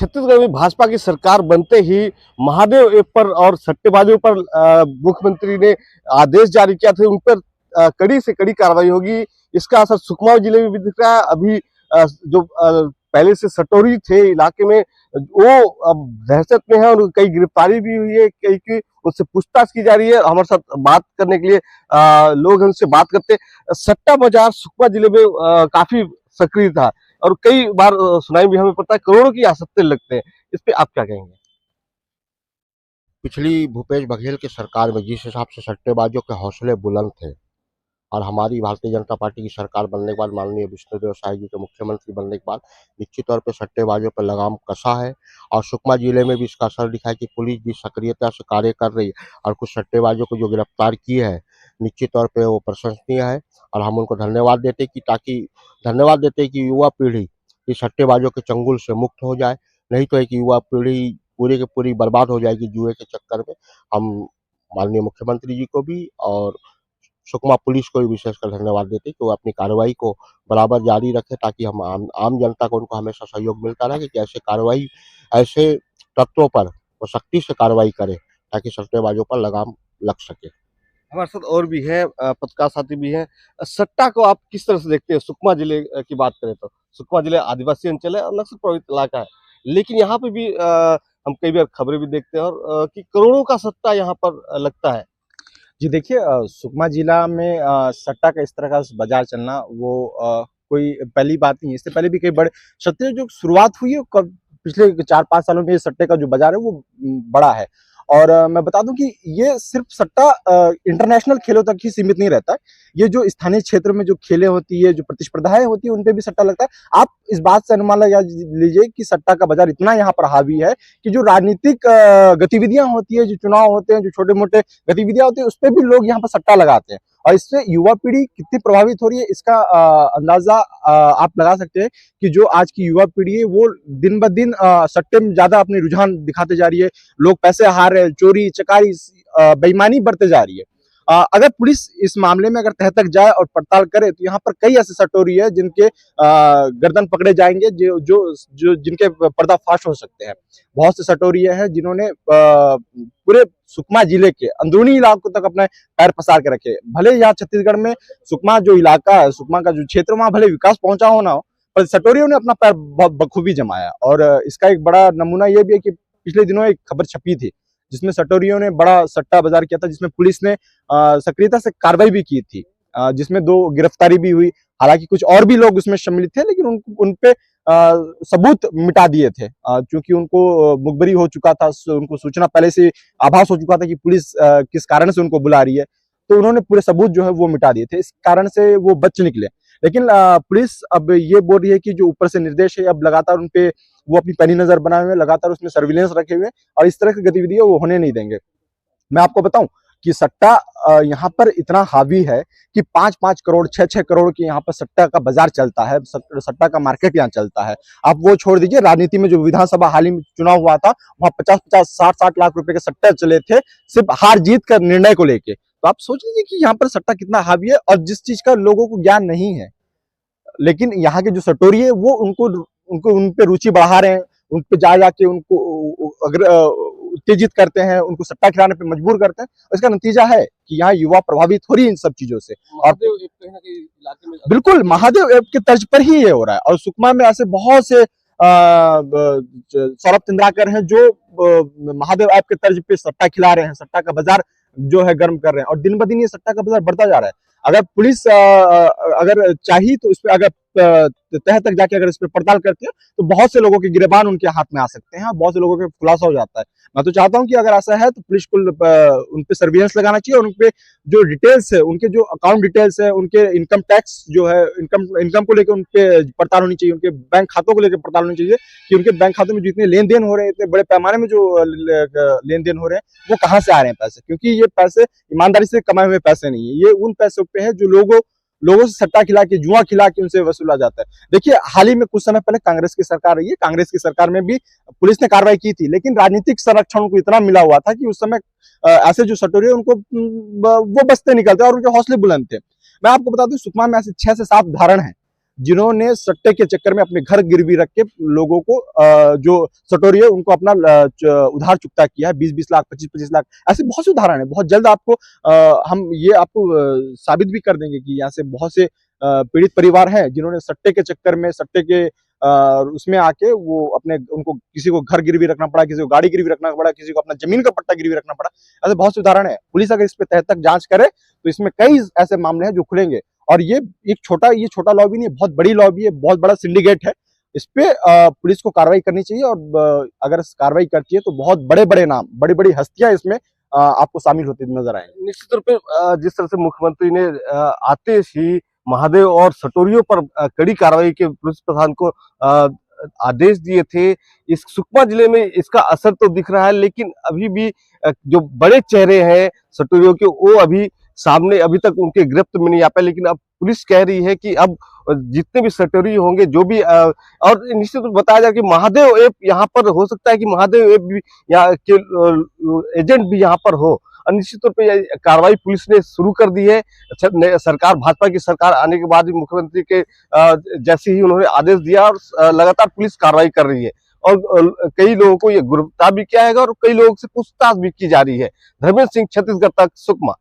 छत्तीसगढ़ में भाजपा की सरकार बनते ही महादेव ऐप पर और सट्टेबाजों पर मुख्यमंत्री ने आदेश जारी किया था। उन पर कड़ी से कड़ी कार्रवाई होगी। इसका असर सुकमा जिले में भी दिख रहा है। अभी जो पहले से सटोरी थे इलाके में, वो अब दहशत में है और कई गिरफ्तारी भी हुई है, कई की उससे पूछताछ की जा रही है। हमारे साथ बात करने के लिए लोग उनसे बात करते हैं। सट्टा बाजार सुकमा जिले में काफी सक्रिय था और कई बार सुनाई भी हमें पता है करोड़ों की आसक्ति लगते हैं। इस पे आप क्या कहेंगे? पिछली भूपेश बघेल की सरकार में जिस हिसाब से सट्टेबाजों के हौसले बुलंद थे और हमारी भारतीय जनता पार्टी की सरकार बनने के बाद माननीय विष्णुदेव साय जी के मुख्यमंत्री बनने के बाद निश्चित तौर पे सट्टेबाजों पर लगाम कसा है। और सुकमा जिले में भी इसका असर दिखा है कि पुलिस भी सक्रियता से कार्य कर रही है और कुछ सट्टेबाजों को जो गिरफ्तार किए हैं निश्चित तौर पे वो प्रशंसनीय है। और हम उनको धन्यवाद देते कि युवा पीढ़ी इस सट्टेबाजों के चंगुल से मुक्त हो जाए। नहीं तो एक युवा पीढ़ी पूरी की पूरी बर्बाद हो जाएगी जुए के चक्कर में। हम माननीय मुख्यमंत्री जी को भी और सुकमा पुलिस को भी विशेषकर धन्यवाद देते कि वो अपनी कार्रवाई को बराबर जारी रखे, ताकि हम आम जनता को उनको हमेशा सहयोग मिलता रहे कि ऐसे तत्वों पर वो सख्ती से कार्रवाई करे ताकि सट्टेबाजों पर लगाम लग सके। हमारे साथ और भी है, पत्रकार साथी भी हैं। सट्टा को आप किस तरह से देखते हैं? सुकमा जिले की बात करें तो सुकमा जिले आदिवासी अंचल है और नक्सल प्रभावित इलाका है, लेकिन यहाँ पे भी हम कई बार खबरें भी देखते हैं और कि करोड़ों का सट्टा यहाँ पर लगता है। जी देखिए, सुकमा जिला में सट्टा का इस तरह का बाजार चलना वो कोई पहली बात नहीं है। इससे पहले भी कई बड़े सट्टे जो शुरुआत हुई है कब पिछले 4-5 सालों में ये सट्टे का जो बाजार है वो बड़ा है। और मैं बता दूं कि ये सिर्फ सट्टा इंटरनेशनल खेलों तक ही सीमित नहीं रहता है। ये जो स्थानीय क्षेत्र में जो खेलें होती है, जो प्रतिस्पर्धाएं होती है, उन पे भी सट्टा लगता है। आप इस बात से अनुमान लगा लीजिए कि सट्टा का बाजार इतना यहाँ पर हावी है कि जो राजनीतिक गतिविधियां होती है, जो चुनाव होते हैं, जो छोटे मोटे गतिविधियां होती है, उस पर भी लोग यहाँ पर सट्टा लगाते हैं। और इससे युवा पीढ़ी कितनी प्रभावित हो रही है इसका अंदाजा आप लगा सकते हैं कि जो आज की युवा पीढ़ी है वो दिन ब दिन सट्टे में ज्यादा अपने रुझान दिखाते जा रही है। लोग पैसे हार रहे हैं, चोरी चकारी बेईमानी बढ़ते जा रही है। अगर पुलिस इस मामले में अगर तह तक जाए और पड़ताल करे तो यहाँ पर कई ऐसे सटोरी है जिनके गर्दन पकड़े जाएंगे, जो जिनके पर्दाफाश हो सकते हैं। बहुत से सटोरिये हैं जिन्होंने पूरे सुकमा जिले के अंदरूनी इलाकों तक अपने पैर पसार के रखे। भले यहाँ छत्तीसगढ़ में सुकमा जो इलाका है, सुकमा का जो क्षेत्र, वहां भले विकास पहुंचा हो ना हो, पर सटोरियों ने अपना पैर बखूबी जमाया। और इसका एक बड़ा नमूना यह भी है कि पिछले दिनों एक खबर छपी थी जिसमें सटोरियों ने बड़ा सट्टा बाजार किया था, जिसमें पुलिस ने सक्रियता से कार्रवाई भी की थी, जिसमें 2 गिरफ्तारी भी हुई। हालांकि कुछ और भी लोग उसमें सम्मिलित थे, लेकिन उन पे सबूत मिटा दिए थे, क्योंकि उनको मुखबरी हो चुका था, उनको सूचना पहले से आभास हो चुका था कि पुलिस किस कारण से उनको बुला रही है। तो उन्होंने पूरे सबूत जो है वो मिटा दिए थे, इस कारण से वो बच निकले। लेकिन पुलिस अब ये बोल रही है कि जो ऊपर से निर्देश है, अब लगातार उनपे वो अपनी पैनी नजर बनाए हुए, लगातार उसमें सर्विलेंस रखे हुए और इस तरह की गतिविधियां वो होने नहीं देंगे। मैं आपको बताऊं कि सट्टा यहाँ पर इतना हावी है कि 5-5 करोड़ 6-6 करोड़ की यहाँ पर सट्टा का बाजार चलता है, सट्टा का मार्केट यहाँ चलता है। आप वो छोड़ दीजिए, राजनीति में जो विधानसभा हाल ही में चुनाव हुआ था वहां 50-50 60-60 लाख रुपए के सट्टे चले थे, सिर्फ हार जीत का निर्णय को लेके। तो आप सोच लीजिए कि यहाँ पर सट्टा कितना हावी है, और जिस चीज का लोगों को ज्ञान नहीं है, लेकिन यहाँ के जो सटोरी है वो उनको उनको उन पे रुचि बढ़ा रहे हैं, उन पे जा जाके उनको अगर उत्तेजित करते हैं, उनको सट्टा खिलाने पे मजबूर करते हैं। इसका नतीजा है कि यहाँ युवा प्रभावित हो रही है इन सब चीजों से। और कहीं ना कहीं इलाके में बिल्कुल महादेव ऐप के तर्ज पर ही ये हो रहा है। और सुकमा में ऐसे बहुत से सौरभ चंद्राकर हैं जो महादेव ऐप के तर्ज पे सट्टा खिला रहे हैं, सट्टा का बाजार जो है गर्म कर रहे हैं, और दिन ब दिन ये सट्टा का बाजार बढ़ता जा रहा है। अगर पुलिस अगर चाहिए तो इस पे अगर तह तक जाके अगर इस पे पड़ताल करती है तो बहुत से लोगों के गिरबान उनके हाथ में आ सकते हैं, बहुत से लोगों के खुलासा हो जाता है। मैं तो चाहता हूं कि अगर ऐसा है तो पुलिस को उन पे सर्विलेंस लगाना चाहिए और उन पे जो डिटेल्स है, उनके जो अकाउंट डिटेल्स है, उनके इनकम टैक्स जो है, इनकम को लेकर उन पे पड़ताल होनी चाहिए, उनके बैंक खातों को लेकर पड़ताल होनी चाहिए कि उनके बैंक खातों में जितने लेन देन हो रहे हैं, इतने बड़े पैमाने में जो लेन देन हो रहे हैं, वो कहाँ से आ रहे हैं पैसे, क्योंकि ये पैसे ईमानदारी से कमाए हुए पैसे नहीं है। ये उन पैसों पे है जो लोगों से सट्टा खिला के, जुआ खिला के उनसे वसूला जाता है। देखिए, हाल ही में कुछ समय पहले कांग्रेस की सरकार रही है, कांग्रेस की सरकार में भी पुलिस ने कार्रवाई की थी, लेकिन राजनीतिक संरक्षण को इतना मिला हुआ था कि उस समय ऐसे जो सटोरी उनको वो बचते निकलते और उनके हौसले बुलंद थे। मैं आपको बता दूं, सुकमा में ऐसे 6 से 7 उदाहरण हैं जिन्होंने सट्टे के चक्कर में अपने घर गिरवी रख के लोगों को जो सटोरी है उनको अपना उधार चुकता किया है, 20-20 लाख, 25-25 लाख। ऐसे बहुत से उदाहरण है। बहुत जल्द आपको हम ये आपको साबित भी कर देंगे कि यहाँ से बहुत से पीड़ित परिवार हैं जिन्होंने सट्टे के चक्कर में, सट्टे के उसमें आके वो अपने उनको किसी को घर गिरवी रखना पड़ा, किसी को गाड़ी गिरवी रखना पड़ा, किसी को अपना जमीन का पट्टा गिरवी रखना पड़ा। ऐसे बहुत से उदाहरण है। पुलिस अगर इस पे तह तक जांच करे तो इसमें कई ऐसे मामले हैं जो खुलेंगे। और ये छोटा लॉबी नहीं है, बहुत बड़ी लॉबी है, बहुत बड़ा सिंडिकेट है। इस पे पुलिस को कार्रवाई करनी चाहिए और अगर कार्रवाई करती है तो बहुत बड़े-बड़े नाम, बड़ी-बड़ी हस्तियां इसमें आपको शामिल होती नजर आएंगी। निश्चित तौर पे जिस तरह से मुख्यमंत्री ने आते ही महादेव और सटोरियों पर कड़ी कार्रवाई के पुलिस प्रधान को आदेश दिए थे, इस सुकमा जिले में इसका असर तो दिख रहा है, लेकिन अभी भी जो बड़े चेहरे हैं सटोरियों के वो अभी सामने अभी तक उनके गिरफ्त में नहीं आ पाए। लेकिन अब पुलिस कह रही है कि अब जितने भी सटोरी होंगे जो भी और निश्चित रूप बताया जाए कि महादेव ऐप यहाँ पर हो सकता है कि महादेव ऐप भी यहाँ के एजेंट भी यहाँ पर हो। और निश्चित तौर पे कार्रवाई पुलिस ने शुरू कर दी है। सरकार भाजपा की सरकार आने के बाद ही मुख्यमंत्री के जैसे ही उन्होंने आदेश दिया और लगातार पुलिस कार्रवाई कर रही है और कई लोगों को ये गिरफ्तार भी किया है और कई लोगों से पूछताछ भी की जा रही है। धर्मेंद्र सिंह, छत्तीसगढ़ तक, सुकमा।